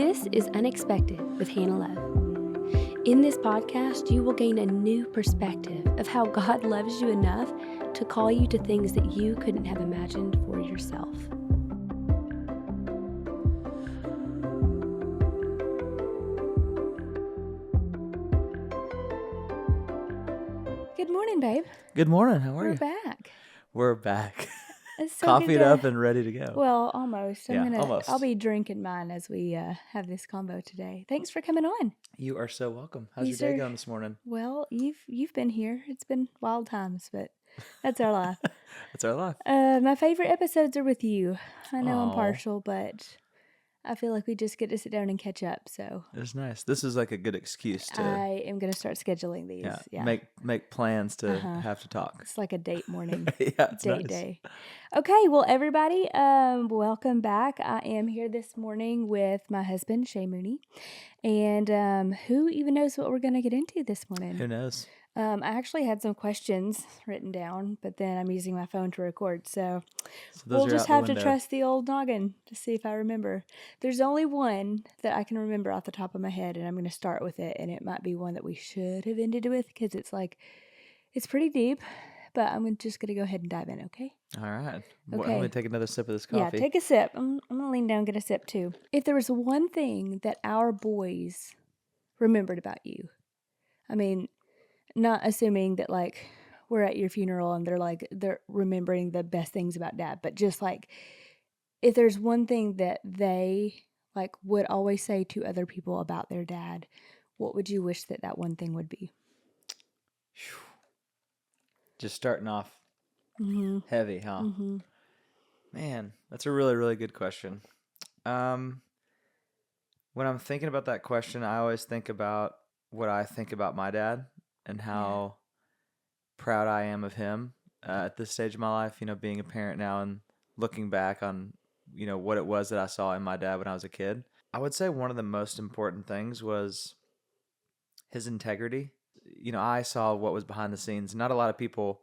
This is Unexpected with Hannah Love. In this podcast, you will gain a new perspective of how God loves you enough to call you to things that you couldn't have imagined for yourself. Good morning, babe. Good morning. How are We're you? back. We're back. It's so Coffeeed good up and ready to go. Well, almost. Almost. I'll be drinking mine as we have this combo today. Thanks for coming on. You are so welcome. How's These your day are- going this morning? Well, you've been here. It's been wild times, but that's our life. It's our life. My favorite episodes are with you. I know I'm Aw. partial, but I feel like we just get to sit down and catch up. So It's nice. This is like a good excuse to I am going to start scheduling these. Yeah. make plans to Uh-huh. have to talk. It's like a date morning. Yeah, it's Date nice. day. Okay, well, everybody, welcome back. I am here this morning with my husband, Shay Mooney. And who even knows what we're going to get into this morning? Who knows? I actually had some questions written down, but then I'm using my phone to record. So those we'll are just out have the to window. trust the old noggin to see if I remember. There's only one that I can remember off the top of my head, and I'm going to start with it. And it might be one that we should have ended with because it's pretty deep. But I'm just going to go ahead and dive in, okay? All right. Okay. Let me take another sip of this Yeah, coffee. take a sip. I'm going to lean down and get a sip too. If there was one thing that our boys remembered about you, I mean, not assuming that like we're at your funeral and they're remembering the best things about dad, but just like if there's one thing that they like would always say to other people about their dad, what would you wish that one thing would be? Just starting off Mm-hmm. heavy, huh? Mm-hmm. Man, that's a really, really good question. When I'm thinking about that question, I always think about what I think about my dad and how proud I am of him at this stage of my life, being a parent now and looking back on, what it was that I saw in my dad when I was a kid. I would say one of the most important things was his integrity. I saw what was behind the scenes. Not a lot of people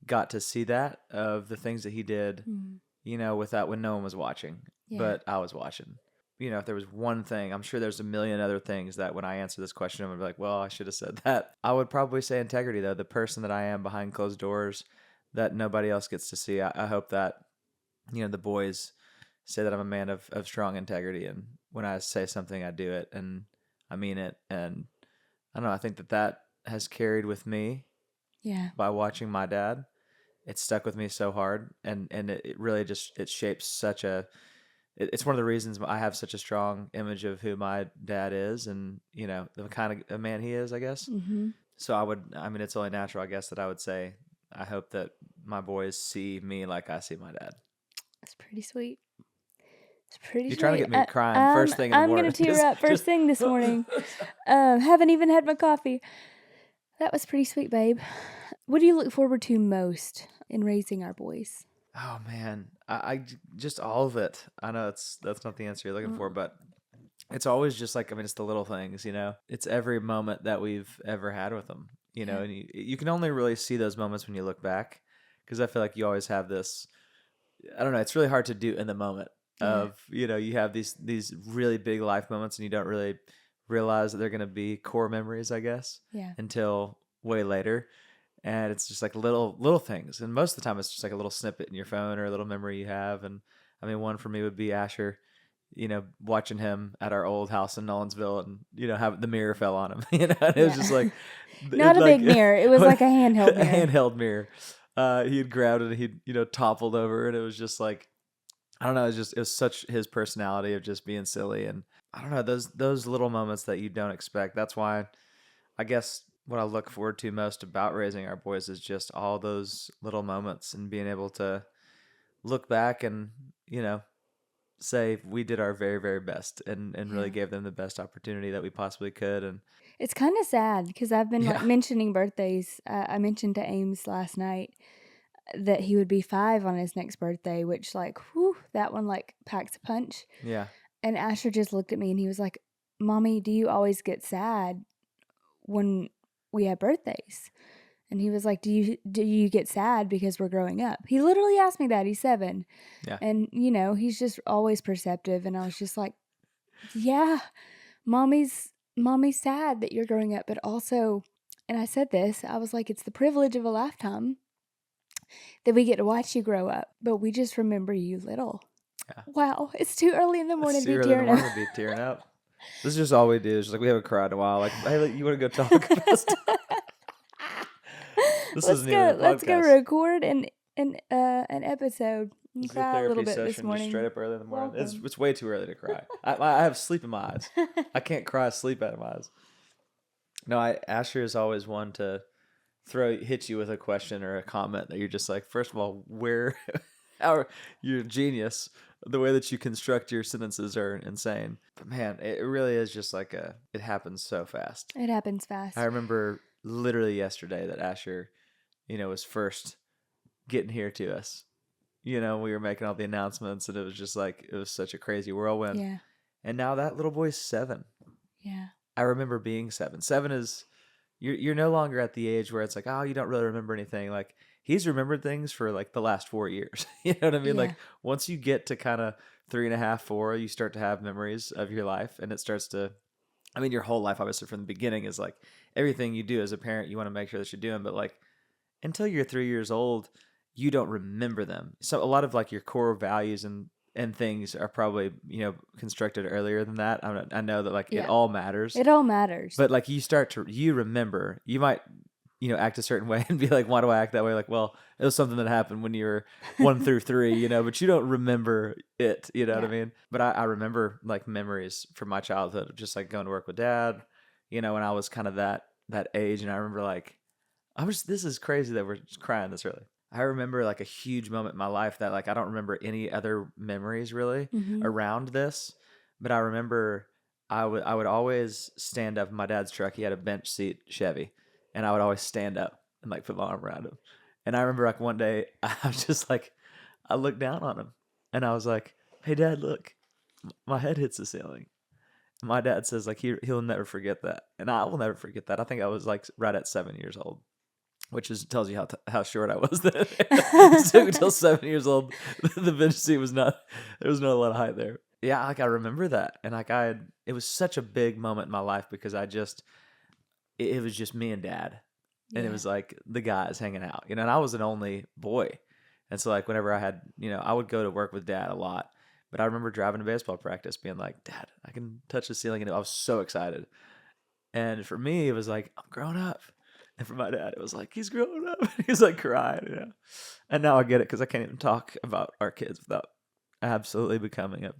got to see that of the things that he did, without when no one was watching, but I was watching. If there was one thing, I'm sure there's a million other things that when I answer this question, I'm going to be like, well, I should have said that. I would probably say integrity, though. The person that I am behind closed doors that nobody else gets to see. I hope that, the boys say that I'm a man of strong integrity. And when I say something, I do it and I mean it. And I don't know, I think that has carried with me. Yeah. By watching my dad. It stuck with me so hard. And it really just, it shapes it's one of the reasons I have such a strong image of who my dad is and, the kind of a man he is, I guess. Mm-hmm. So it's only natural, I guess, that I would say, I hope that my boys see me like I see my dad. That's pretty sweet. It's pretty sweet. You're trying to get me crying first thing in the morning. I'm going to tear up first thing this morning. Haven't even had my coffee. That was pretty sweet, babe. What do you look forward to most in raising our boys? Oh, man. I just all of it. I know that's not the answer you're looking for, but it's always just like, it's the little things, It's every moment that we've ever had with them, and you can only really see those moments when you look back because I feel like you always have this, I don't know, it's really hard to do in the moment of, you have these really big life moments and you don't really realize that they're going to be core memories, I guess, until way later. And it's just like little things. And most of the time it's just like a little snippet in your phone or a little memory you have. And one for me would be Asher, watching him at our old house in Nolensville and, have the mirror fell on him, and it was just like. Not a big mirror. It was like a handheld mirror. A handheld mirror. He had grabbed it and he'd, toppled over and it was just like, I don't know. It was such his personality of just being silly. And I don't know, those little moments that you don't expect. That's why I guess what I look forward to most about raising our boys is just all those little moments and being able to look back and, say we did our very, very best and really gave them the best opportunity that we possibly could. And it's kind of sad because I've been like mentioning birthdays. I mentioned to Ames last night that he would be 5 on his next birthday, which like, whew, that one like packs a punch. Yeah. And Asher just looked at me and he was like, Mommy, do you always get sad when we have birthdays? And he was like, do you get sad because we're growing up? He literally asked me that. He's 7. Yeah. And, he's just always perceptive. And I was just like, Yeah, mommy's sad that you're growing up, but also, and I said this, I was like, it's the privilege of a lifetime that we get to watch you grow up, but we just remember you little. Yeah. Wow, it's too early in the It's morning to too be early in the tearing up. morning to be tearing up. This is just all we do. It's just like we haven't cried in a while. Like, hey, you want to go talk about stuff? This isn't even a Let's go podcast. record an episode and This is a cry a little therapy bit this session, just straight morning. up early in the morning. Welcome. It's way too early to cry. I have sleep in my eyes. I can't cry sleep out of my eyes. No, Asher is always one to hit you with a question or a comment that you're just like, first of all, you're a genius. The way that you construct your sentences are insane. But man, it really is just like it happens so fast. It happens fast. I remember literally yesterday that Asher, was first getting here to us. We were making all the announcements and it was just like, it was such a crazy whirlwind. Yeah. And now that little boy's 7. Yeah. I remember being 7. 7 is, you're no longer at the age where it's like, oh, you don't really remember anything. Like, he's remembered things for like the last 4 years. You know what I mean? Yeah. Like, once you get to kind of 3.5, 4, you start to have memories of your life, and it starts to, I mean, your whole life, obviously, from the beginning is like everything you do as a parent, you want to make sure that you're doing, but like until you're 3 years old, you don't remember them. So a lot of like your core values and things are probably constructed earlier than that. I know that like it Yeah. all matters, It all matters. but like you remember. You might act a certain way and be like, why do I act that way? Like, well, it was something that happened when you were 1 through 3, but you don't remember it. You know what I Yeah. mean? But I remember like memories from my childhood of just like going to work with dad. When I was kind of that age, and I remember like this is crazy that we're just crying this early. I remember like a huge moment in my life that like I don't remember any other memories really Mhm. around this, but I remember I would always stand up in my dad's truck. He had a bench seat Chevy, and I would always stand up and like put my arm around him. And I remember like one day I was just like, I looked down on him and I was like, "Hey Dad, look, my head hits the ceiling." My dad says like he'll never forget that, and I will never forget that. I think I was like right at 7 years old, which tells you how short I was then. So until 7 years old, the bench seat was not, there was not a lot of height there. Yeah, like I remember that, and like it was such a big moment in my life because it was just me and dad, and it Yeah. was like the guys hanging out, and I was an only boy, and so like whenever I had, I would go to work with dad a lot, but I remember driving to baseball practice, being like, Dad, I can touch the ceiling, and I was so excited, and for me it was like I'm grown up. And for my dad, it was like, he's growing up. He's like crying, And now I get it because I can't even talk about our kids without absolutely becoming a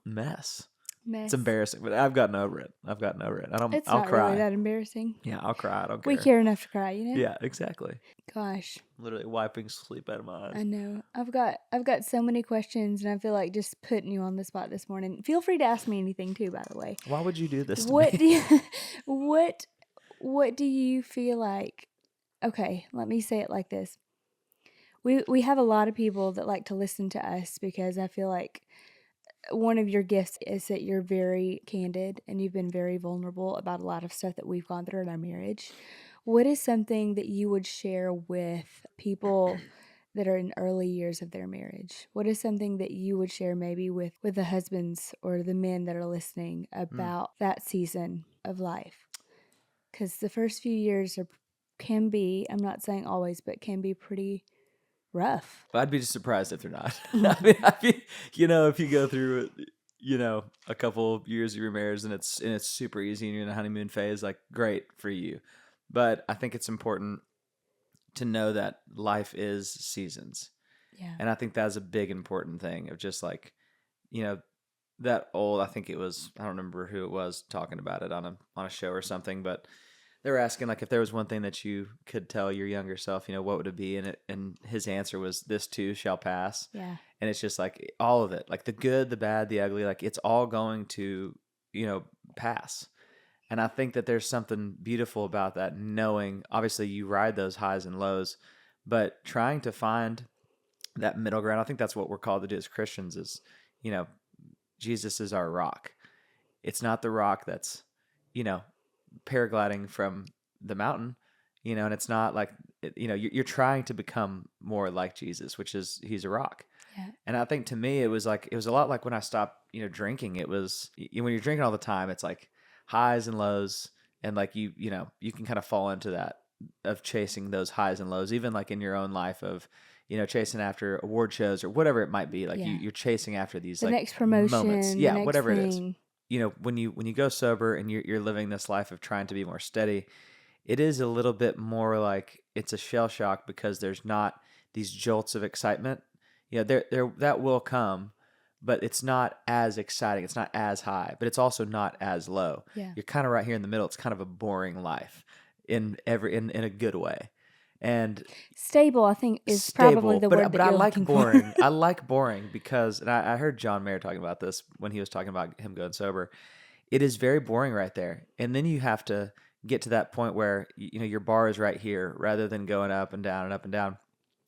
mess. Mess. It's embarrassing, but I've gotten over it. I've gotten over it. It's I'll not cry. really that embarrassing. Yeah, I'll cry. I don't We care. care enough to cry, Yeah, exactly. Gosh. Literally wiping sleep out of my eyes. I know. I've got so many questions, and I feel like just putting you on the spot this morning. Feel free to ask me anything too, by the way. Why would you do this to What me? do you, what do you feel like? Okay, let me say it like this. We have a lot of people that like to listen to us because I feel like one of your gifts is that you're very candid and you've been very vulnerable about a lot of stuff that we've gone through in our marriage. What is something that you would share with people that are in early years of their marriage? What is something that you would share maybe with the husbands or the men that are listening about that season of life? Because the first few years can be, I'm not saying always, but can be pretty rough. I'd be just surprised if they're not. I mean, if you go through, a couple years of your marriage and it's super easy and you're in the honeymoon phase, like great for you. But I think it's important to know that life is seasons. Yeah. And I think that's a big important thing of just like, that old, I think it was, I don't remember who it was talking about it on a show or something, but they were asking like if there was one thing that you could tell your younger self, what would it be? And his answer was, "This too shall pass." Yeah. And it's just like all of it, like the good, the bad, the ugly, like it's all going to, pass. And I think that there's something beautiful about that, knowing obviously you ride those highs and lows, but trying to find that middle ground. I think that's what we're called to do as Christians is, Jesus is our rock. It's not the rock that's, paragliding from the mountain, and it's not like, you're trying to become more like Jesus, which is he's a rock. Yeah. And I think to me, it was a lot like when I stopped, drinking. It was when you're drinking all the time, it's like highs and lows, and like you can kind of fall into that of chasing those highs and lows, even like in your own life of, chasing after award shows or whatever it might be. Like Yeah. you're chasing after these The like next moments, promotion, the yeah, next whatever it is. thing. When you go sober and you're living this life of trying to be more steady, it is a little bit more like it's a shell shock because there's not these jolts of excitement. There that will come, but it's not as exciting. It's not as high, but it's also not as low. Yeah. You're kind of right here in the middle. It's kind of a boring life in a good way. And Stable, I think, is probably stable, the word but that I you're like looking boring. for. I like boring because, and I heard John Mayer talking about this when he was talking about him going sober. It is very boring right there, and then you have to get to that point where your bar is right here, rather than going up and down and up and down.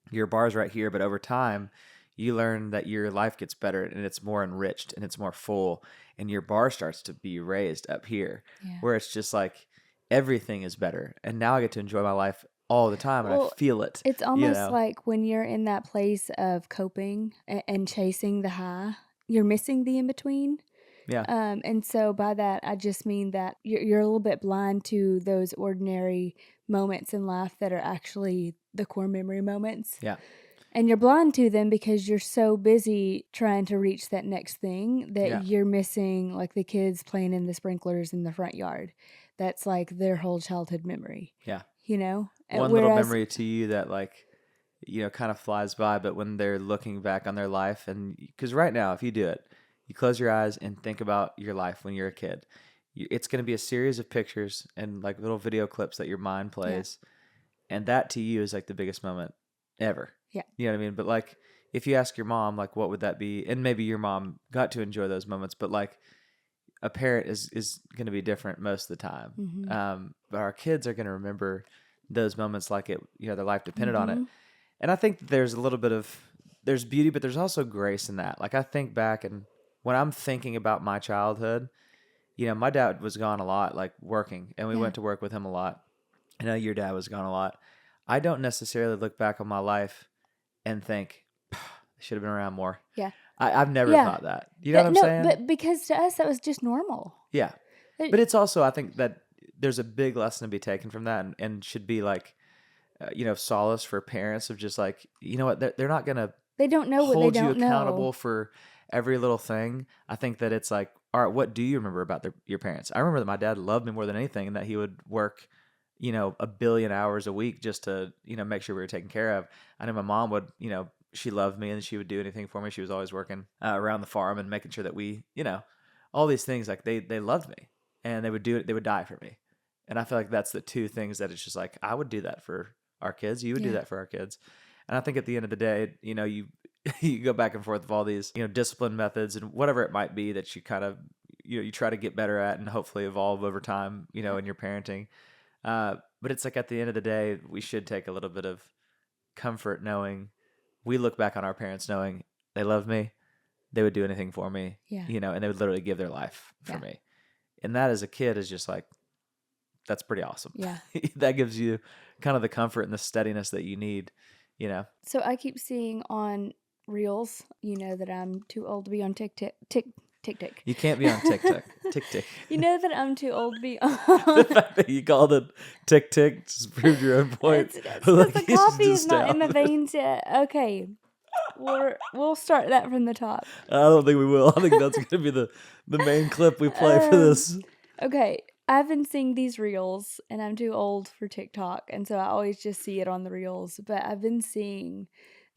Your bar is right here, but over time, you learn that your life gets better and it's more enriched and it's more full, and your bar starts to be raised up here, Yeah. where it's just like everything is better, and now I get to enjoy my life all the time, and I Well, feel it. it's You almost know, like when you're in that place of coping and chasing the high, you're missing the in between. yeah, And so by that, I just mean that you're a little bit blind to those ordinary moments in life that are actually the core memory moments. yeah, And you're blind to them because you're so busy trying to reach that next thing that yeah. you're missing, like the kids playing in the sprinklers in the front yard. That's like their whole childhood memory, Yeah. you know? One little Whereas, memory to you that like kind of flies by, but when they're looking back on their life, and because right now, if you do it, you close your eyes and think about your life when you're a kid. It's going to be a series of pictures and like little video clips that your mind yeah, plays, and that to you is like the biggest moment ever. yeah, You know what I mean? But like, if you ask your mom, like, what would that be? And maybe your mom got to enjoy those moments, but like, a parent is going to be different most of the time. mm-hmm, But our kids are going to remember those moments like their life depended on it. mm-hmm, And I think that there's a little bit of there's beauty, but there's also grace in that. Like I think back, and when I'm thinking about my childhood, my dad was gone a lot, like working, and we yeah. went to work with him a lot. I know your dad was gone a lot. I don't necessarily look back on my life and think they should have been around more. Yeah. I've never Yeah. thought that. You know what I'm No, saying? but because to us that was just normal. Yeah. It- But it's also, I think that there's a big lesson to be taken from that, and should be like, solace for parents of just like, you know what, they're not going to They don't know what they hold you don't accountable know. for every little thing. I think that it's like, all right, what do you remember about your parents? I remember that my dad loved me more than anything, and that he would work, a billion hours a week just to, make sure we were taken care of. I know my mom would, she loved me and she would do anything for me. She was always working around the farm and making sure that we, all these things, like they loved me, and they would do it. They would die for me. And I feel like that's the two things that it's just like, I would do that for our kids. You would do Yeah. that for our kids. And I think at the end of the day, you you go back and forth with all these, discipline methods and whatever it might be that you kind of, you try to get better at and hopefully evolve over time, in your parenting. But it's like at the end of the day, we should take a little bit of comfort knowing we look back on our parents knowing they loved me, they would do anything for me, Yeah. and they would literally give their life for Yeah. me. And that as a kid is just like, that's pretty awesome. Yeah. That gives you kind of the comfort and the steadiness that you need, So I keep seeing on Reels, that I'm too old to be on TikTok. TikTok. You can't be on TikTok. Tick. You know that I'm too old to be on. The fact that you called it tick just proved your own point. It's because Like, the you should coffee just is not in my stay veins yet. Okay, we'll start that from the top. I don't think we will. I think that's going to be the main clip we play for this. Okay, I've been seeing these reels, and I'm too old for TikTok, and so I always just see it on the reels. But I've been seeing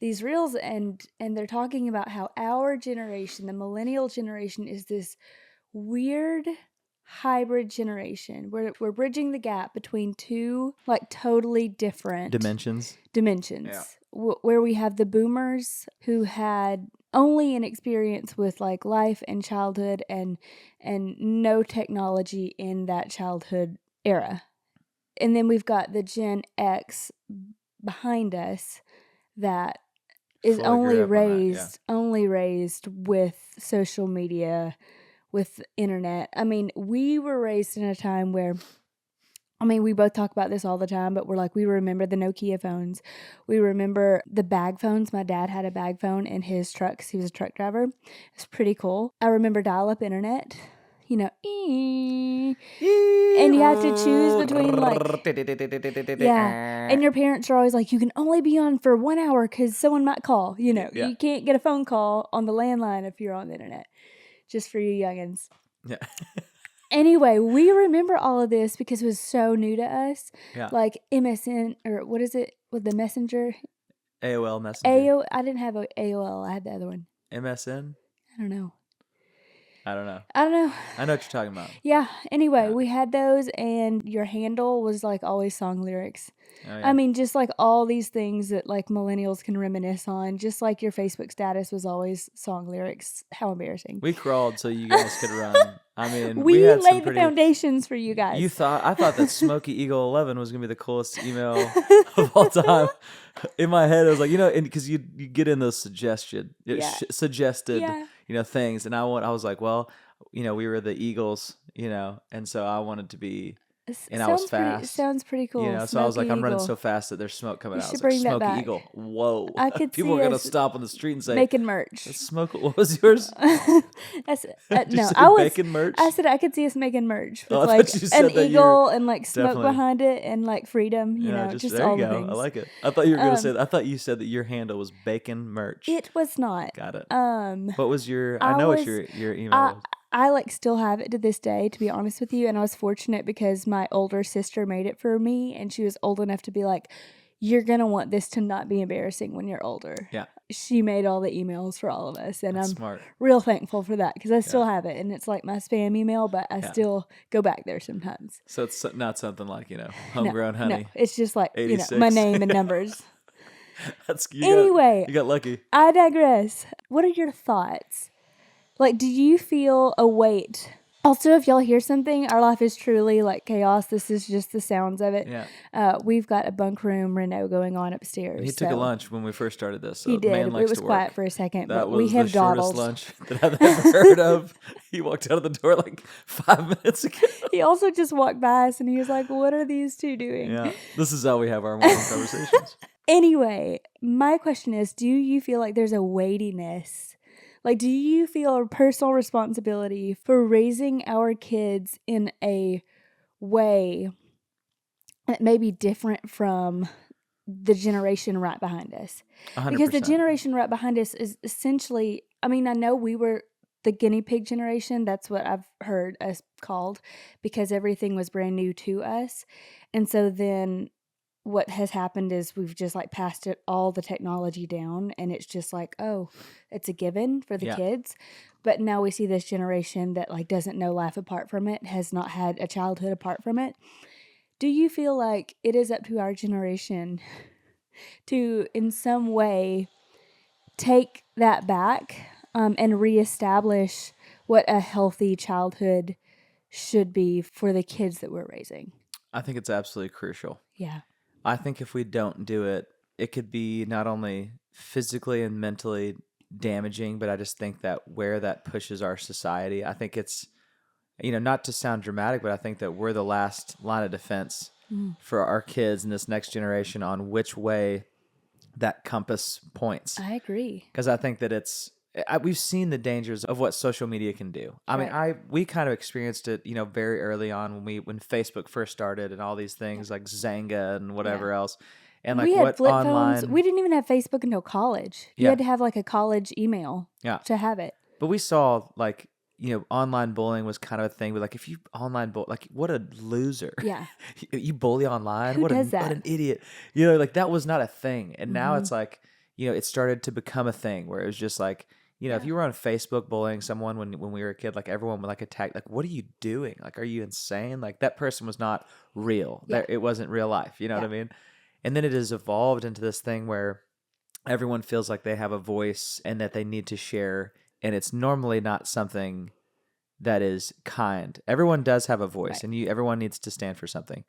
these reels, and they're talking about how our generation, the millennial generation, is this weird hybrid generation. We're bridging the gap between two like totally different Dimensions. Yeah. Where we have the boomers who had only an experience with like life and childhood and no technology in that childhood era. And then we've got the Gen X behind us that is Fully grew up on that, only raised with social media, with internet. I mean, we were raised in a time where I mean, we both talk about this all the time, but we're like, we remember the Nokia phones. We remember the bag phones. My dad had a bag phone in his trucks. He was a truck driver. It's pretty cool. I remember dial-up internet. You know, and you have to choose between yeah. And your parents are always like, you can only be on for 1 hour because someone might call. You know, Yeah. you can't get a phone call on the landline if you're on the internet. Just for you youngins. Yeah. Anyway, we remember all of this because it was so new to us. Yeah. Like MSN, or what is it with the messenger? AOL Messenger. I didn't have a AOL. I had the other one. MSN? I don't know. I don't know. I don't know. I know what you're talking about. Yeah. Anyway, Yeah. we had those, and your handle was like always song lyrics. Oh, yeah. I mean, just like all these things that like millennials can reminisce on. Just like your Facebook status was always song lyrics. How embarrassing. We crawled so you guys could run. I mean, we had some laid pretty... the foundations for you guys. I thought that Smokey Eagle 11 was gonna be the coolest email of all time. In my head, I was like, because you get in those suggested, things, and I was like, well, we were the Eagles, and so I wanted to be. And I was fast. Sounds pretty cool. So I was like, I'm running Eagle. so fast that there's smoke coming out. I was bring like, that Smokey back. Eagle. Whoa. I could People see are going to us stop on the street and say, making merch. Smoke. What was yours? No, I was making merch. I said I could see us making merch with I like thought you said an that eagle and like smoke definitely- behind it and like freedom. You know, just there all you the go. things. I like it. I thought you were going to say that. I thought you said that your handle was bacon merch. It was not. Got it. What was your? I know what your email was. I like still have it to this day, to be honest with you. And I was fortunate because my older sister made it for me, and she was old enough to be like, you're going to want this to not be embarrassing when you're older. Yeah. She made all the emails for all of us. And That's I'm smart. real thankful for that because I still have it. And it's like my spam email, but I still go back there sometimes. So it's not something like, homegrown honey. No, it's just like, 86. my name and numbers. You got lucky. I digress. What are your thoughts? Like, do you feel a weight? Also, if y'all hear something, our life is truly like chaos. This is just the sounds of it. Yeah. We've got a bunk room reno going on upstairs. He took a lunch when we first started this. So he did. Man likes it was to quiet work. for a second, That but was we have the shortest dawdles. lunch that I've ever heard of. He walked out of the door like 5 minutes ago. He also just walked by us and he was like, what are these two doing? Yeah. This is how we have our morning conversations. Anyway, my question is, do you feel like there's a weightiness? Like, do you feel a personal responsibility for raising our kids in a way that may be different from the generation right behind us? 100%. Because the generation right behind us is essentially, I mean, I know we were the guinea pig generation. That's what I've heard us called because everything was brand new to us. And so then what has happened is we've just like passed it all the technology down, and it's just like, oh, it's a given for the kids. But now we see this generation that like doesn't know life apart from it, has not had a childhood apart from it. Do you feel like it is up to our generation to in some way take that back and reestablish what a healthy childhood should be for the kids that we're raising? I think it's absolutely crucial. Yeah. I think if we don't do it, it could be not only physically and mentally damaging, but I just think that where that pushes our society, I think it's, not to sound dramatic, but I think that we're the last line of defense for our kids in this next generation on which way that compass points. I agree. Because I think that we've seen the dangers of what social media can do. I mean, we kind of experienced it, very early on when Facebook first started and all these things like Zanga and whatever else. And like we had what flip online phones. We didn't even have Facebook until college. You had to have like a college email to have it. But we saw like, online bullying was kind of a thing. But like if you online bully, like what a loser. Yeah. You bully online. Who does that? What an idiot. Like that was not a thing. And now it's like, it started to become a thing where it was just like, if you were on Facebook bullying someone when we were a kid, like everyone would like attack, like, what are you doing? Like, are you insane? Like that person was not real. Yeah. It wasn't real life. You know what I mean? And then it has evolved into this thing where everyone feels like they have a voice and that they need to share. And it's normally not something that is kind. Everyone does have a voice and everyone needs to stand for something.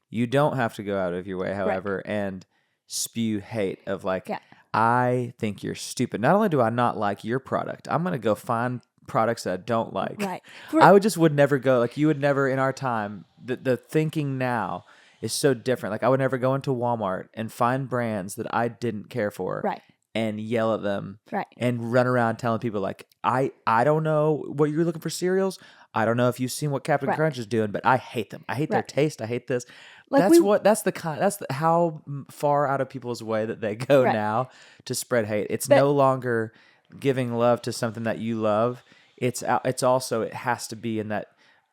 You don't have to go out of your way, however, and spew hate of like, I think you're stupid. Not only do I not like your product, I'm going to go find products that I don't like. Right. I would never go, like you would never in our time, the thinking now is so different. Like I would never go into Walmart and find brands that I didn't care for Right. and yell at them Right. and run around telling people like, I don't know what you're looking for cereals. I don't know if you've seen what Captain Right. Crunch is doing, but I hate them. I hate their Right. taste. I hate this. Like That's how far out of people's way that they go Right. now to spread hate. It's But- no longer giving love to something that you love. It's also, it has to be in that,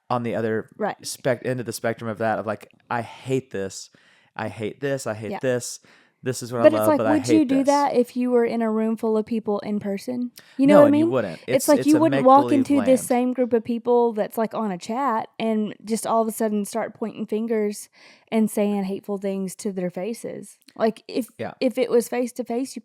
on the other Right. end of the spectrum of that, of like, I hate this. I hate this. I hate Yeah. this. This is what But I it's love, like, but I would hate you do this. that if you were in a room full of people in person? You know No, what I and mean? you wouldn't. It's like you a wouldn't walk make-believe into this land. same group of people that's like on a chat and just all of a sudden start pointing fingers and saying hateful things to their faces. Like if it was face to face, you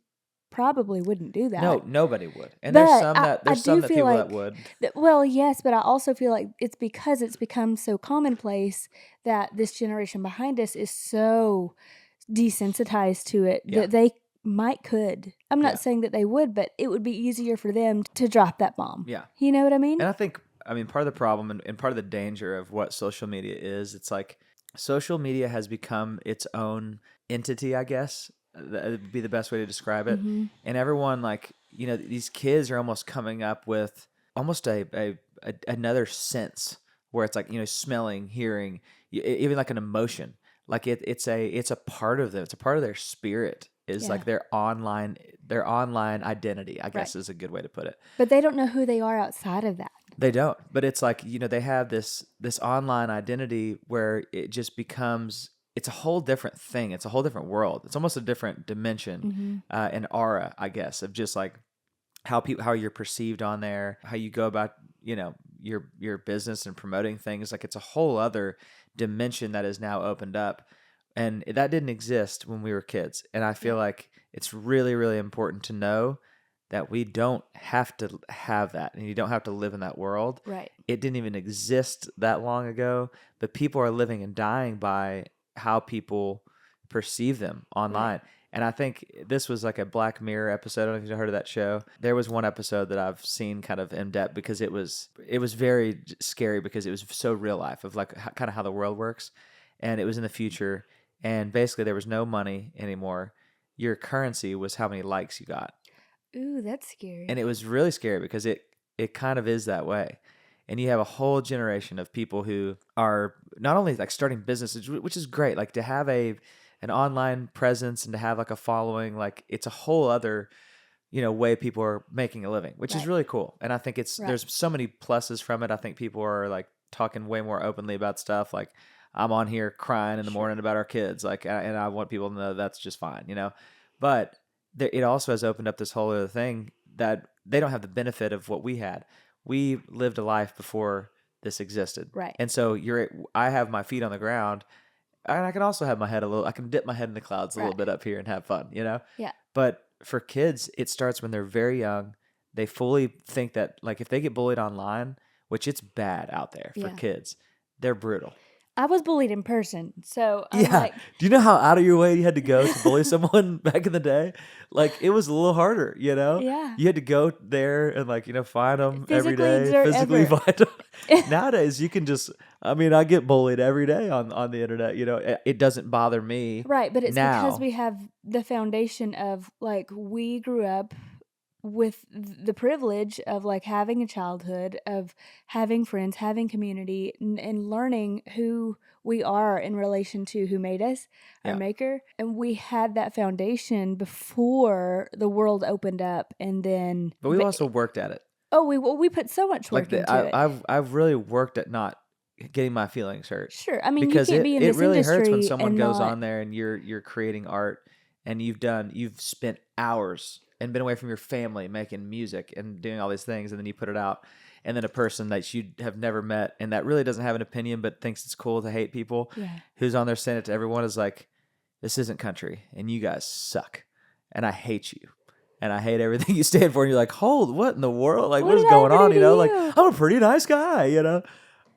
probably wouldn't do that. No, nobody would. And But there's some I do feel people like that would. Well, yes, but I also feel like it's because it's become so commonplace that this generation behind us is so desensitized to it Yeah. that they could. I'm not saying that they would, but it would be easier for them to drop that bomb. Yeah. You know what I mean? And I mean, part of the problem and part of the danger of what social media is, it's like social media has become its own entity, I guess. That would be the best way to describe it. Mm-hmm. And everyone, like, you know, these kids are almost coming up with almost another sense where it's like, you know, smelling, hearing, even like an emotion. Like it's a part of them. It's a part of their spirit. Is like their online identity, I guess is a good way to put it. But they don't know who they are outside of that. They don't. But it's like, you know, they have this online identity where it just becomes, it's a whole different thing. It's a whole different world. It's almost a different dimension, an aura, I guess, of just like how you're perceived on there, how you go about, you know, your business and promoting things. Like it's a whole other dimension that is now opened up. And that didn't exist when we were kids. And I feel like it's really, really important to know that we don't have to have that. And you don't have to live in that world. Right. It didn't even exist that long ago. But people are living and dying by how people perceive them online. Right. And I think this was like a Black Mirror episode. I don't know if you've heard of that show. There was one episode that I've seen kind of in depth because it was very scary because it was so real life of like kind of how the world works. And it was in the future. And basically, there was no money anymore. Your currency was how many likes you got. Ooh, that's scary. And it was really scary because it kind of is that way. And you have a whole generation of people who are not only like starting businesses, which is great, like to have an online presence and to have like a following, like it's a whole other, you know, way people are making a living, which is really cool. And I think there's so many pluses from it. I think people are like talking way more openly about stuff like, I'm on here crying in the morning about our kids, like, and I want people to know that's just fine, you know. But it also has opened up this whole other thing that they don't have the benefit of what we had. We lived a life before this existed, right? And so I have my feet on the ground, and I can also have my head I can dip my head in the clouds a little bit up here and have fun, you know. Yeah. But for kids, it starts when they're very young. They fully think that, like, if they get bullied online, which it's bad out there for kids, they're brutal. I was bullied in person, so I'm like... Do you know how out of your way you had to go to bully someone back in the day? Like, it was a little harder, you know? Yeah. You had to go there and, like, you know, find them every day. Physically find them. Nowadays, you can just... I mean, I get bullied every day on the internet, you know? It doesn't bother me. Right, but it's now. because we have the foundation of, like, we grew up with the privilege of like having a childhood, of having friends, having community, and learning who we are in relation to who made us, our maker. And we had that foundation before the world opened up, and then... But we also worked at it. Oh, we put so much work into it. I've really worked at not getting my feelings hurt. Sure, I mean, because you can't be in this really industry hurts when someone goes not... on there and you're creating art and you've spent hours and been away from your family making music and doing all these things, and then you put it out, and then a person that you have never met and that really doesn't have an opinion but thinks it's cool to hate people, who's on there saying it to everyone, is like, this isn't country and you guys suck and I hate you and I hate everything you stand for. And you're like, hold, what in the world? Like, what is going on? You know, like, I'm a pretty nice guy, you know?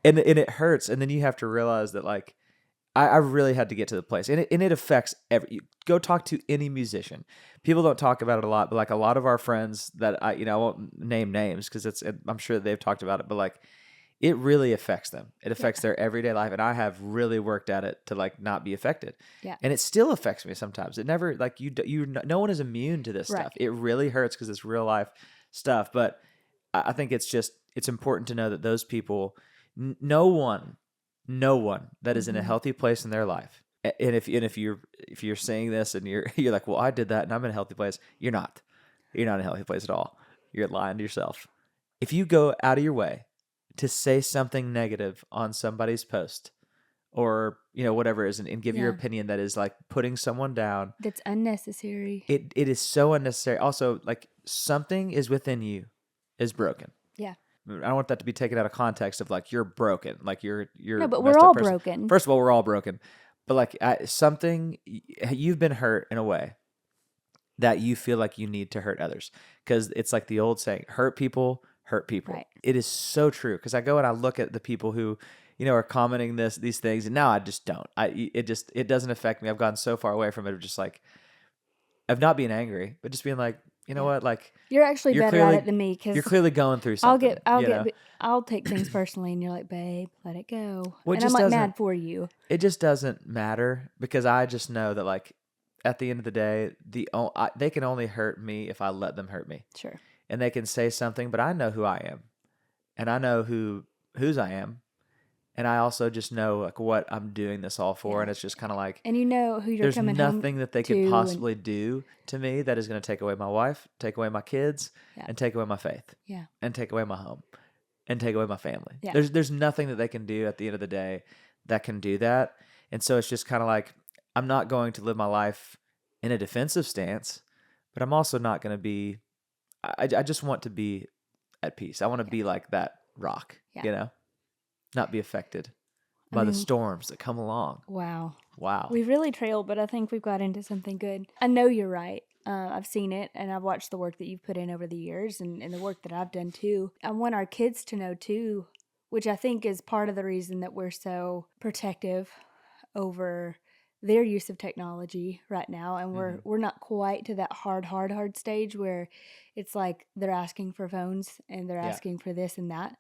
And it hurts. And then you have to realize that, like, I really had to get to the place, and it affects go talk to any musician. People don't talk about it a lot, but like a lot of our friends that I won't name names because I'm sure they've talked about it, but like it really affects them. It affects their everyday life, and I have really worked at it to like not be affected. Yeah. And it still affects me sometimes. It never like no one is immune to this stuff. It really hurts because it's real life stuff. But I think it's important to know that those people, no one that is in a healthy place in their life. And if you're saying this and you're like, well, I did that and I'm in a healthy place, you're not. You're not in a healthy place at all. You're lying to yourself. If you go out of your way to say something negative on somebody's post or whatever it is, and give your opinion that is like putting someone down, that's unnecessary. It is so unnecessary. Also, like something is within you is broken. Yeah. I don't want that to be taken out of context of like you're broken, like you're No, but a we're messed up all person. broken. First of all, we're all broken, but like something, you've been hurt in a way that you feel like you need to hurt others, because it's like the old saying, hurt people hurt people. Right. It is so true, because I go and I look at the people who are commenting these things, and now I just don't. It doesn't affect me. I've gone so far away from it of just like of not being angry, but just being like, you know what, like you're actually better at it than me, because you're clearly going through something. I'll take things personally, and you're like, babe, let it go, Well, and I'm like mad for you. It just doesn't matter, because I just know that like at the end of the day, they can only hurt me if I let them hurt me. Sure. And they can say something, but I know who I am, and I know whose I am. And I also just know like what I'm doing this all for, and it's just kind of like, and you know who you're coming home to. There's nothing that they could possibly do to me that is going to take away my wife, take away my kids, and take away my faith, and take away my home, and take away my family. Yeah. There's nothing that they can do at the end of the day that can do that. And so it's just kind of like, I'm not going to live my life in a defensive stance, but I'm also not going to be. I just want to be at peace. I want to be like that rock, not be affected by the storms that come along. Wow. Wow. We've really trailed, but I think we've got into something good. I know you're right. I've seen it, and I've watched the work that you've put in over the years, and the work that I've done too. I want our kids to know too, which I think is part of the reason that we're so protective over their use of technology right now, and we're not quite to that hard stage where it's like they're asking for phones and they're asking for this and that.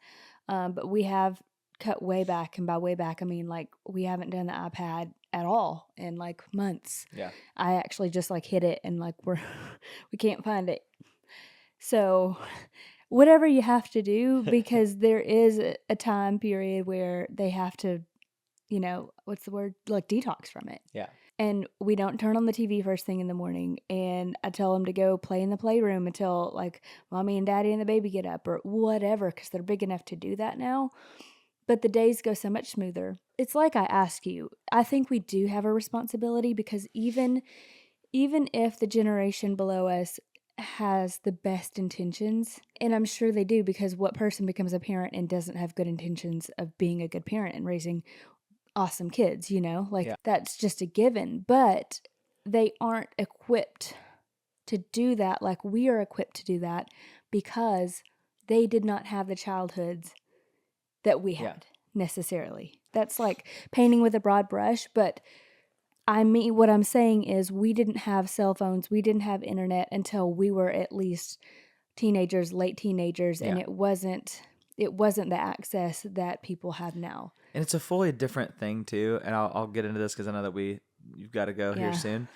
But we have cut way back, and by way back I mean like we haven't done the iPad at all in like months. Yeah. I actually just like hit it, and like we can't find it. So whatever you have to do, because there is a time period where they have to, what's the word? Like detox from it. Yeah. And we don't turn on the TV first thing in the morning, and I tell them to go play in the playroom until like mommy and daddy and the baby get up or whatever, because they're big enough to do that now. But the days go so much smoother. It's like I ask you, I think we do have a responsibility, because even if the generation below us has the best intentions, and I'm sure they do, because what person becomes a parent and doesn't have good intentions of being a good parent and raising awesome kids, that's just a given. But they aren't equipped to do that like we are equipped to do that, because they did not have the childhoods that we had necessarily. That's like painting with a broad brush, but I mean, what I'm saying is we didn't have cell phones, we didn't have internet until we were at least teenagers, late teenagers, and it wasn't the access that people have now. And it's a fully different thing too, and I'll get into this because I know that you've got to go here soon.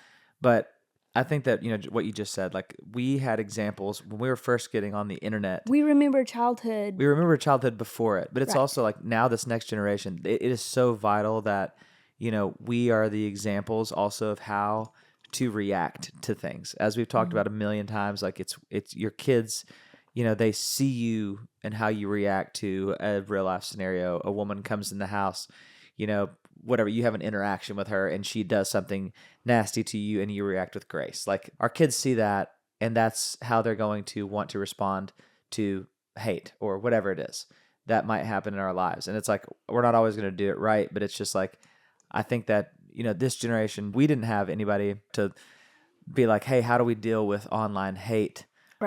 But I think that what you just said, like we had examples when we were first getting on the internet. We remember childhood. We remember childhood before it, but it's also like now this next generation. It is so vital that we are the examples also of how to react to things, as we've talked about a million times. Like it's your kids. They see you and how you react to a real life scenario. A woman comes in the house, whatever, you have an interaction with her and she does something nasty to you and you react with grace. Like our kids see that, and that's how they're going to want to respond to hate or whatever it is that might happen in our lives. And it's like, we're not always going to do it right, but it's just like, I think that, this generation, we didn't have anybody to be like, hey, how do we deal with online hate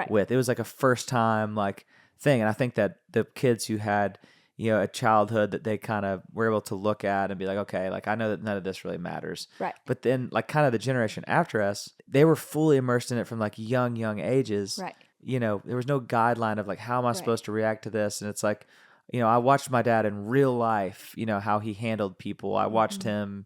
with? It was like a first time like thing. And I think that the kids who had, a childhood that they kind of were able to look at and be like, okay, like I know that none of this really matters. Right. But then like kind of the generation after us, they were fully immersed in it from like young ages. Right. There was no guideline of like, how am I Right. supposed to react to this? And it's like, I watched my dad in real life, how he handled people. I watched him,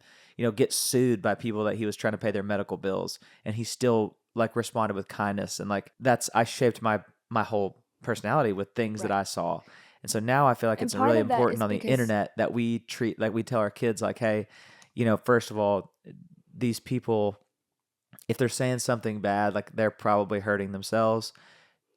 get sued by people that he was trying to pay their medical bills, and he still like responded with kindness. And like I shaped my whole personality with things that Right. I saw. And so now I feel like And it's part really of that important is on the because internet that we treat, like we tell our kids, like, hey, first of all, these people, if they're saying something bad, like they're probably hurting themselves.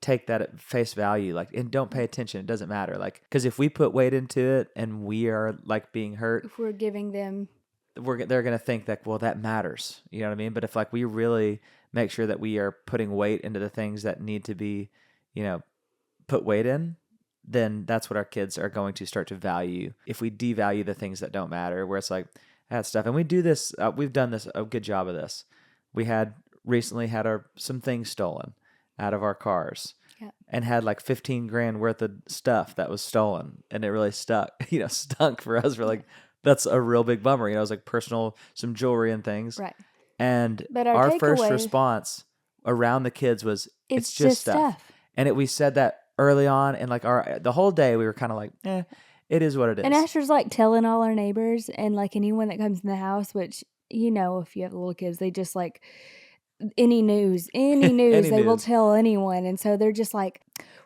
Take that at face value, like, and don't pay attention. It doesn't matter, like, because if we put weight into it and we are like being hurt, if we're giving them they're gonna think that, well, that matters. You know what I mean? But if like we really make sure that we are putting weight into the things that need to be, put weight in, then that's what our kids are going to start to value. If we devalue the things that don't matter, where it's like that stuff, and we do this, we've done this a good job of this. We had recently had some things stolen out of our cars, yeah. and had like 15 grand worth of stuff that was stolen, and it really stunk for us. We're like, that's a real big bummer. It was like personal, some jewelry and things. Right. And But our our first takeaway, response around the kids was, it's it's just just stuff. stuff. And we said that early on, and like the whole day we were kind of like, it is what it is. And Asher's like telling all our neighbors and like anyone that comes in the house, which, if you have little kids, they just like any news, Any they will news. tell anyone. And so they're just like,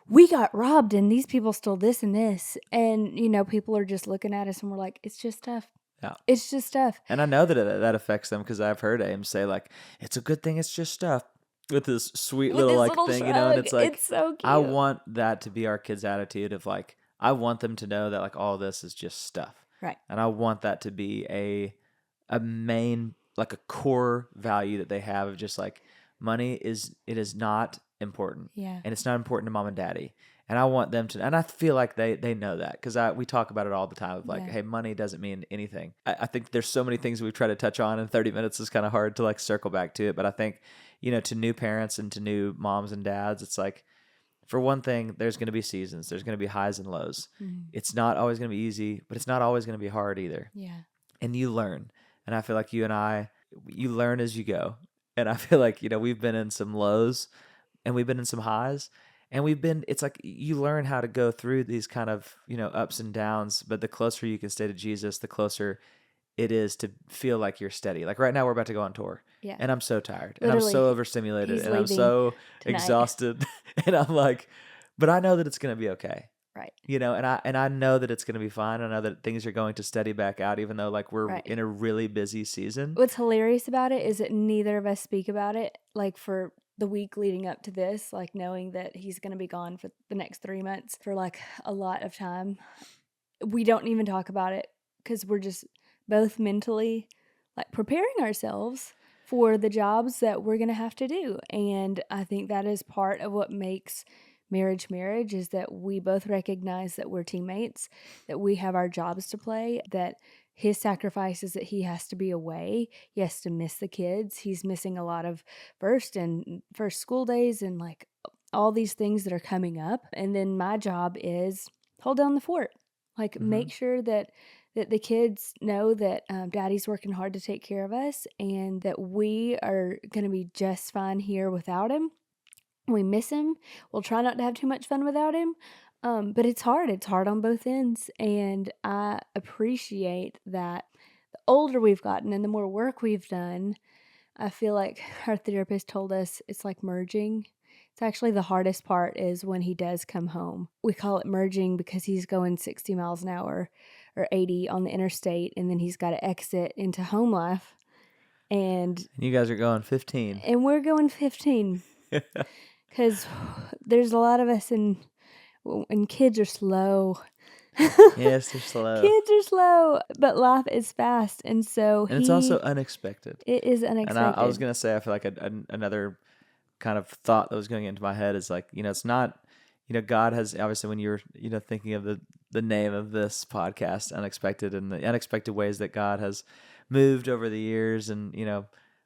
we got robbed and these people stole this and this. And, people are just looking at us and we're like, it's just stuff. Yeah. It's just stuff. And I know that affects them, because I've heard Aim say like, it's a good thing it's just stuff, with this sweet With little this like little thing, shrug. and it's like, It's so cute. I want that to be our kids' attitude of like, I want them to know that like all this is just stuff. Right. And I want that to be a main, like a core value that they have of just like, it is not important. Yeah. And it's not important to mom and daddy. And I want them to, and I feel like they know that, because we talk about it all the time of like, Yeah. hey, money doesn't mean anything. I think there's so many things we've tried to touch on in 30 minutes. Is kind of hard to like circle back to it. But I think, to new parents and to new moms and dads, it's like, for one thing, there's going to be seasons. There's going to be highs and lows. Mm-hmm. It's not always going to be easy, but it's not always going to be hard either. Yeah. And you learn. And I feel like you learn as you go. And I feel like, we've been in some lows and we've been in some highs, and it's like you learn how to go through these kind of, ups and downs, but the closer you can stay to Jesus, the closer it is to feel like you're steady. Like right now we're about to go on tour. Yeah. And I'm so tired, Literally, and I'm so overstimulated, he's and I'm leaving so tonight. exhausted. And I'm like, but I know that it's going to be okay. Right. And I know that it's going to be fine. I know that things are going to steady back out, even though like we're Right. in a really busy season. What's hilarious about it is that neither of us speak about it like for the week leading up to this, like knowing that he's going to be gone for the next 3 months for like a lot of time. We don't even talk about it because we're just both mentally like preparing ourselves for the jobs that we're going to have to do. And I think that is part of what makes marriage is that we both recognize that we're teammates, that we have our jobs to play, that his sacrifice is that he has to be away. He has to miss the kids. He's missing a lot of first school days and like all these things that are coming up. And then my job is hold down the fort, like make sure that the kids know that daddy's working hard to take care of us and that we are going to be just fine here without him. We miss him. We'll try not to have too much fun without him. But it's hard. It's hard on both ends. And I appreciate that the older we've gotten and the more work we've done, I feel like our therapist told us it's like merging. It's actually the hardest part is when he does come home. We call it merging because he's going 60 miles an hour or 80 on the interstate, and then he's got to exit into home life. And you guys are going 15. And we're going 15. Because there's a lot of us and kids are slow. Yes, they're slow. Kids are slow, but life is fast. And so it's also unexpected. It is unexpected. And I was going to say, I feel like another kind of thought that was going into my head is like, it's not, God has, obviously when you're, thinking of the name of this podcast, Unexpected, and the unexpected ways that God has moved over the years. And,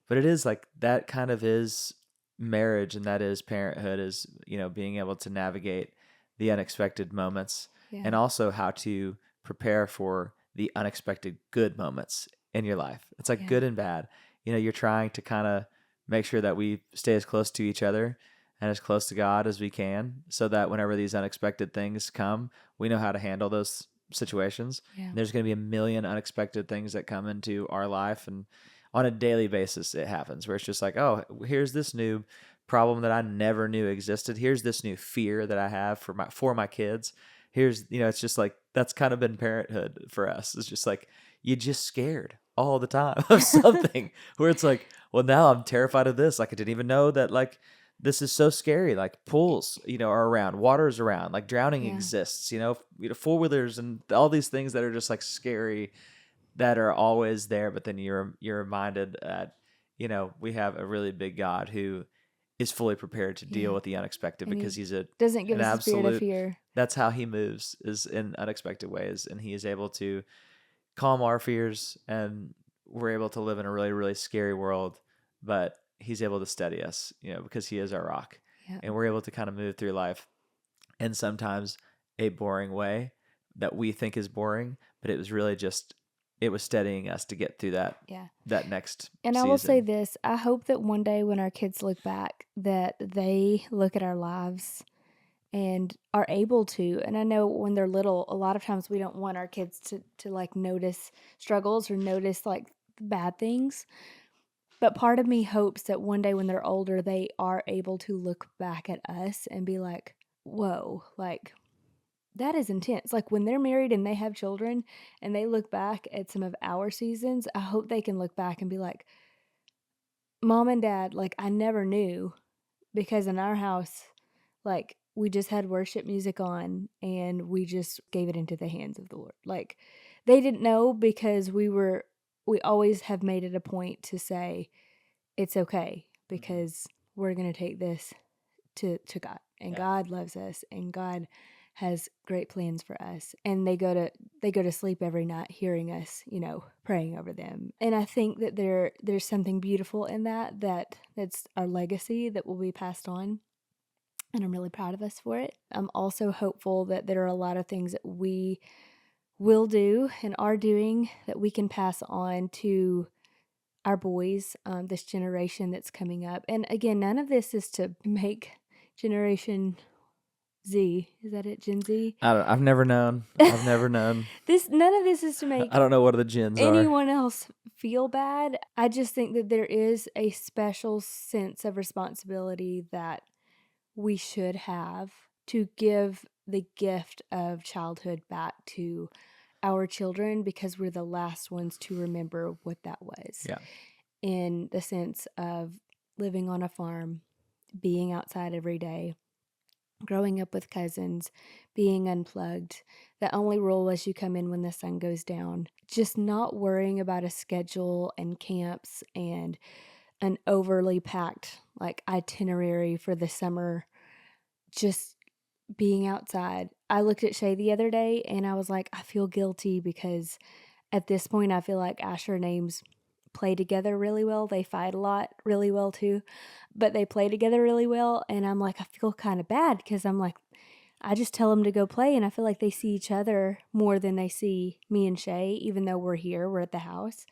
but it is like, that kind of is marriage, and that is parenthood, is, being able to navigate the unexpected moments. Yeah. and also how to prepare for the unexpected good moments in your life. It's like Yeah. good and bad. You're trying to kind of make sure that we stay as close to each other and as close to God as we can, so that whenever these unexpected things come, we know how to handle those situations. Yeah. And there's going to be a million unexpected things that come into our life, and on a daily basis it happens, where it's just like, oh, here's this new problem that I never knew existed. Here's this new fear that I have for my kids. Here's, it's just like, that's kind of been parenthood for us. It's just like, you just scared all the time of something where it's like, well, now I'm terrified of this. Like, I didn't even know that, like, this is so scary. Like, pools, are around, water's around, like drowning Yeah. exists, four-wheelers and all these things that are just like scary, that are always there. But then you're reminded that, we have a really big God who is fully prepared to deal Yeah. with the unexpected, And because he he's doesn't give an us a spirit of absolute, fear. that's how he moves, is in unexpected ways. And he is able to calm our fears, and we're able to live in a really, really scary world, but he's able to steady us, because he is our rock. Yeah. And we're able to kind of move through life in sometimes a boring way that we think is boring, but it was really just, it was steadying us to get through that Yeah. that next And I will say season. this, I hope that one day when our kids look back, that they look at our lives and are able to. And I know when they're little, a lot of times we don't want our kids to like notice struggles or notice like bad things. But part of me hopes that one day when they're older, they are able to look back at us and be like, whoa, like that is intense. Like when they're married and they have children and they look back at some of our seasons, I hope they can look back and be like, Mom and Dad, like I never knew, because in our house, like we just had worship music on and we just gave it into the hands of the Lord. Like they didn't know, because we always have made it a point to say it's okay, because we're going to take this to God, and Yeah. God loves us, and God has great plans for us. And they go to sleep every night hearing us, praying over them. And I think that there's something beautiful in that's our legacy that will be passed on. And I'm really proud of us for it. I'm also hopeful that there are a lot of things that we will do and are doing that we can pass on to our boys, this generation that's coming up. And again, none of this is to make Generation Z, is that it? Gen Z? I've never known. I've never known. None of this is to make I don't know what the gens are. anyone else feel bad. I just think that there is a special sense of responsibility that we should have to give the gift of childhood back to our children, because we're the last ones to remember what that was. Yeah. In the sense of living on a farm, being outside every day, growing up with cousins, being unplugged. The only rule was you come in when the sun goes down. Just not worrying about a schedule and camps and an overly packed like itinerary for the summer. Just being outside. I looked at Shay the other day and I was like, I feel guilty, because at this point I feel like Asher and Ames play together really well. They fight a lot really well too, but they play together really well. And I'm like, I feel kind of bad, because I'm like, I just tell them to go play, and I feel like they see each other more than they see me and Shay, even though we're at the house.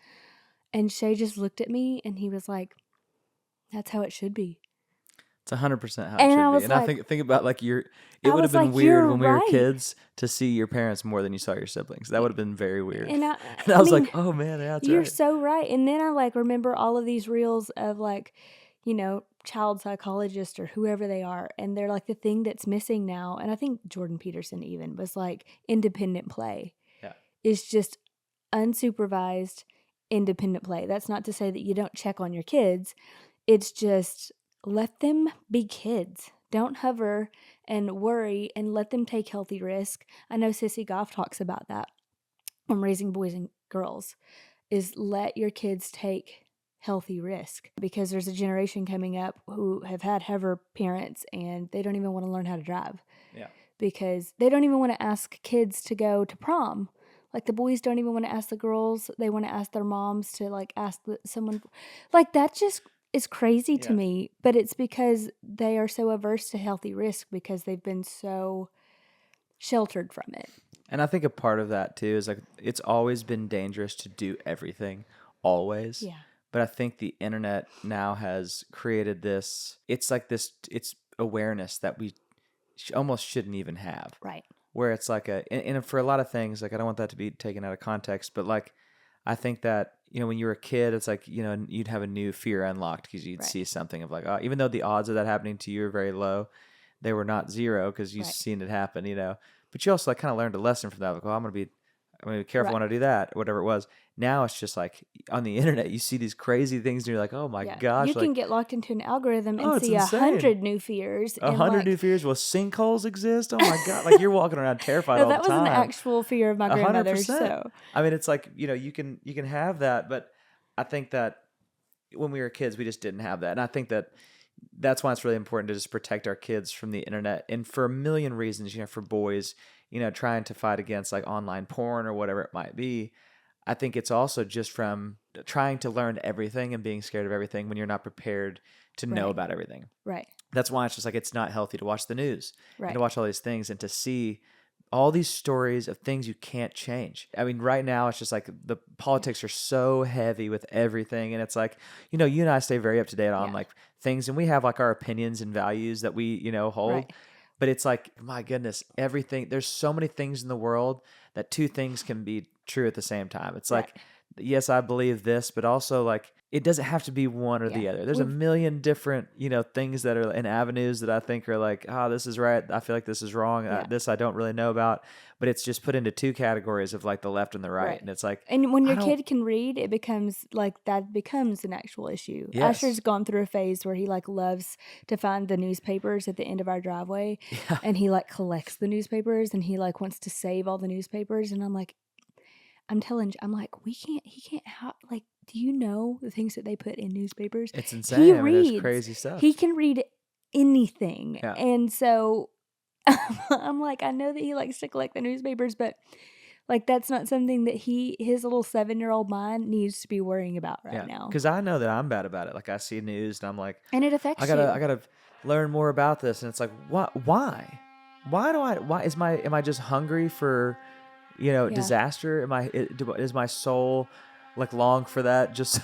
And Shay just looked at me and he was like, that's how it should be. It's 100% how it And I should be. was And I like, think about like it would have been weird you're when we were right. kids to see your parents more than you saw your siblings. That would have been very weird. And I And I was mean, like, oh man, yeah, that's you're right. so right. And then I like remember all of these reels of like, child psychologists or whoever they are. And they're like, the thing that's missing now, and I think Jordan Peterson even was like, independent play. Yeah. Is just unsupervised independent play. That's not to say that you don't check on your kids. It's just let them be kids. Don't hover and worry, and let them take healthy risk. I know Sissy Goff talks about that on Raising Boys and Girls, is let your kids take healthy risk, because there's a generation coming up who have had hover parents and they don't even want to learn how to drive. Yeah. Because they don't even want to ask kids to go to prom. Like the boys don't even want to ask the girls. They want to ask their moms to like ask someone. Like that just is crazy to me. But it's because they are so averse to healthy risk, because they've been so sheltered from it. And I think a part of that too is like it's always been dangerous to do everything always. Yeah. But I think the internet now has created this, it's like this, it's awareness that we almost shouldn't even have. Right. Where it's like and for a lot of things, like I don't want that to be taken out of context, but like I think that, when you were a kid, it's like, you'd have a new fear unlocked because you'd Right. see something of like, oh, even though the odds of that happening to you are very low, they were not zero because you've Right. seen it happen, But you also like kind of learned a lesson from that. Like, oh, I'm gonna be careful when I do that, whatever it was. Now it's just like on the internet, you see these crazy things, and you're like, oh my gosh, You like, can get locked into an algorithm and it's see insane. 100 new fears. 100 new fears. Will sinkholes exist? Oh my god! Like you're walking around terrified No, all the that was time. an actual fear of my grandmother's. 100%. So I mean, it's like you can have that, but I think that when we were kids, we just didn't have that, and I think that that's why it's really important to just protect our kids from the internet, and for a million reasons. For boys, trying to fight against like online porn or whatever it might be. I think it's also just from trying to learn everything and being scared of everything when you're not prepared to know Right. about everything. Right. That's why it's just like it's not healthy to watch the news and Right. to watch all these things and to see all these stories of things you can't change. I mean, right now it's just like the politics are so heavy with everything, and it's like, you and I stay very up to date on Yeah. like things, and we have like our opinions and values that we hold. Right. But it's like, my goodness, everything. There's so many things in the world that two things can be true at the same time. It's Right. like, yes, I believe this, but also like it doesn't have to be one or the Yeah. other. There's a million different, things that are in avenues that I think are like, this is right. I feel like this is wrong. Yeah. This I don't really know about. But it's just put into two categories of like the left and the right. Right. And it's like, And when I your don't- kid can read, it becomes like that becomes an actual issue. Yes. Asher's gone through a phase where he like loves to find the newspapers at the end of our driveway, Yeah. and he like collects the newspapers, and he like wants to save all the newspapers. And I'm like, he can't have, like, do you know the things that they put in newspapers? It's He insane. I mean, there's reads. crazy stuff. He can read anything. Yeah. And so I'm like, I know that he likes to collect the newspapers, but like that's not something that his little 7-year-old mind needs to be worrying about right now. Because I know that I'm bad about it. Like I see news and I'm like, And it affects I gotta learn more about this. And it's like, what? Why? Why am I just hungry for, disaster? Is my soul like long for that? Just,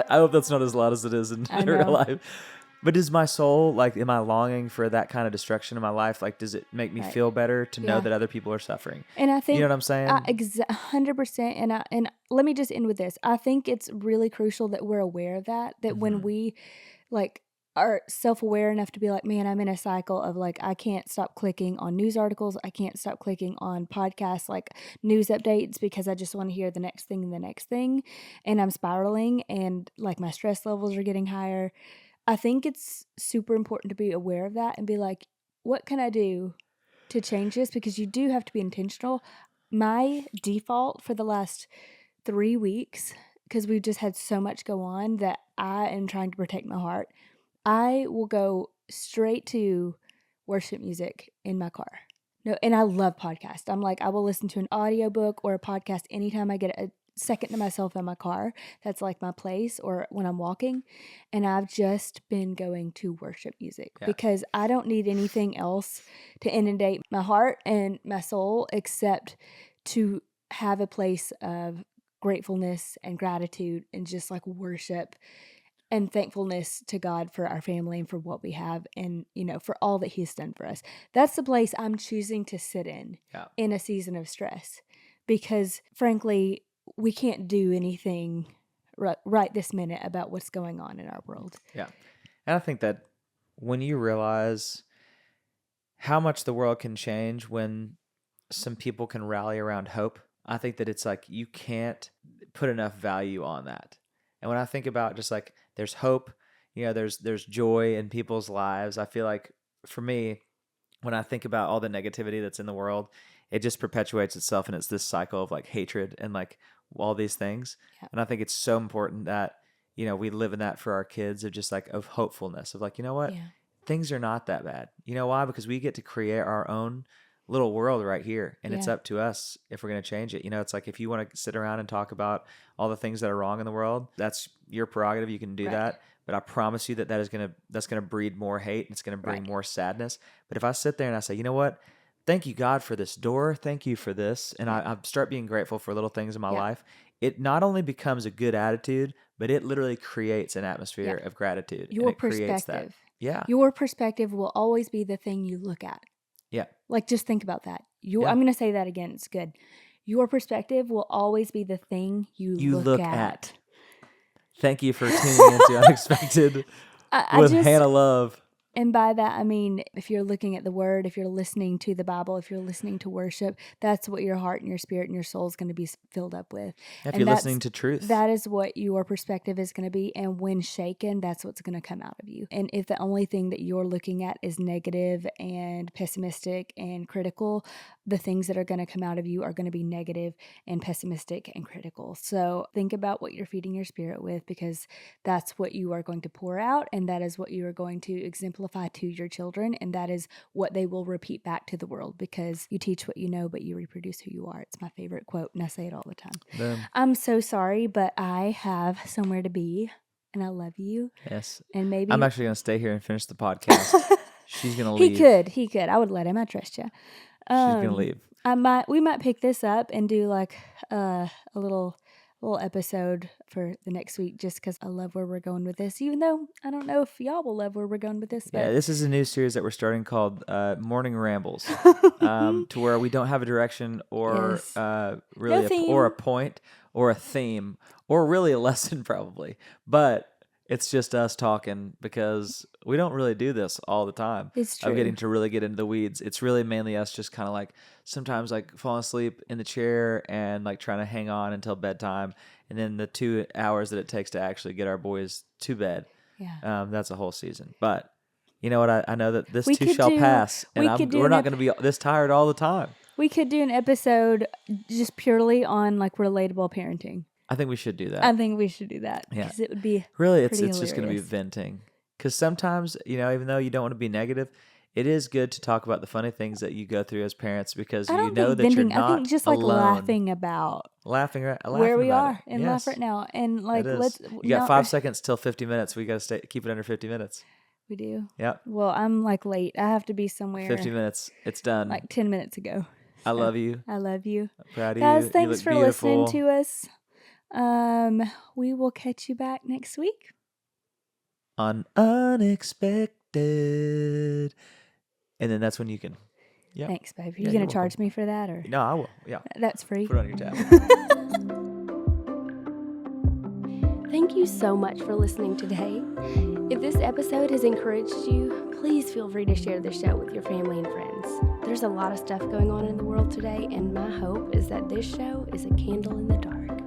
I hope that's not as loud as it is in I real know. life. But is my soul like, am I longing for that kind of destruction in my life? Like, does it make me Right. feel better to know Yeah. that other people are suffering? And I think You know what I'm saying? 100%. And let me just end with this. I think it's really crucial that we're aware of that when Mhm. we like are self-aware enough to be like, man, I'm in a cycle of like, I can't stop clicking on news articles. I can't stop clicking on podcasts, like news updates, because I just want to hear the next thing and the next thing. And I'm spiraling, and like my stress levels are getting higher. I think it's super important to be aware of that and be like, what can I do to change this? Because you do have to be intentional. My default for the last 3 weeks, because we've just had so much go on that I am trying to protect my heart, I will go straight to worship music in my car. No, and I love podcasts. I'm like, I will listen to an audiobook or a podcast anytime I get a second to myself in my car. That's like my place, or when I'm walking. And I've just been going to worship music Yeah. because I don't need anything else to inundate my heart and my soul except to have a place of gratefulness and gratitude and just like worship and thankfulness to God for our family and for what we have, and for all that He's done for us. That's the place I'm choosing to sit in a season of stress, because frankly, we can't do anything right this minute about what's going on in our world. Yeah. And I think that when you realize how much the world can change when some people can rally around hope, I think that it's like you can't put enough value on that. And when I think about just like there's hope, there's joy in people's lives, I feel like for me, when I think about all the negativity that's in the world, it just perpetuates itself, and it's this cycle of like hatred and like all these things. Yeah. And I think it's so important that, we live in that for our kids, of just like of hopefulness, of like, you know what? Yeah. Things are not that bad. You know why? Because we get to create our own little world right here, and it's Yeah. up to us if we're going to change it. It's like if you want to sit around and talk about all the things that are wrong in the world, that's your prerogative. You can do Right. that. But I promise you that's gonna breed more hate, and it's gonna bring Right. more sadness. But if I sit there and I say, you know what, thank you, God, for this door. Thank you for this. And I start being grateful for little things in my Yeah. life. It not only becomes a good attitude, but it literally creates an Yeah. atmosphere of gratitude. And Your it creates that. perspective. Yeah. Your perspective will always be the thing you look at. Yeah. Like, just think about that. Yeah. I'm going to say that again. It's good. Your perspective will always be the thing you look at. Thank you for tuning into Unexpected with Hannah Love. And by that, I mean, if you're looking at the word, if you're listening to the Bible, if you're listening to worship, that's what your heart and your spirit and your soul is going to be filled up with. If you're listening to truth. That is what your perspective is going to be. And when shaken, that's what's going to come out of you. And if the only thing that you're looking at is negative and pessimistic and critical, the things that are going to come out of you are going to be negative and pessimistic and critical. So think about what you're feeding your spirit with, because that's what you are going to pour out, and that is what you are going to exemplify to your children, and that is what they will repeat back to the world, because you teach what you know, but you reproduce who you are. It's my favorite quote, and I say it all the time. Boom. I'm so sorry, but I have somewhere to be, and I love you. Yes. And maybe I'm actually going to stay here and finish the podcast. She's going to leave. He could. I would let him. I trust you. She's going to leave. We might pick this up and do like a little episode for the next week, just because I love where we're going with this, even though I don't know if y'all will love where we're going with this. Yeah, this is a new series that we're starting called Morning Rambles, to where we don't have a direction or really or a point or a theme or really a lesson probably, but it's just us talking, because we don't really do this all the time. It's true. Of getting to really get into the weeds. It's really mainly us just kind of like sometimes like falling asleep in the chair and like trying to hang on until bedtime. And then the 2 hours that it takes to actually get our boys to bed. Yeah. That's a whole season. But you know what? I know that this We too could shall do- pass. And we could do we're an not going to be this tired all the time. We could do an episode just purely on like relatable parenting. I think we should do that. I think we should do that, Yeah. because it would be Really, it's pretty just going to be hilarious. venting. Because sometimes, even though you don't want to be negative, it is good to talk about the funny things that you go through as parents, because I you don't know think that venting. you're not I think just like alone. laughing about Laughing where we about are it. and laugh Yes, right now, and like it is. let's. You got 5 seconds till 50 minutes. We got to keep it under 50 minutes. We do. Yep. Well, I'm like late. I have to be somewhere. 50 minutes. It's done. Like 10 minutes ago. I love you. I love you. I'm proud of Guys, you. thanks You look for beautiful. listening to us. We will catch you back next week. On Unexpected. And then that's when you can. Yeah. Thanks, babe. Are Yeah, you you're going to charge me for that, or? No, I will. Yeah. That's free. Put it on your tab. Thank you so much for listening today. If this episode has encouraged you, please feel free to share the show with your family and friends. There's a lot of stuff going on in the world today, and my hope is that this show is a candle in the dark.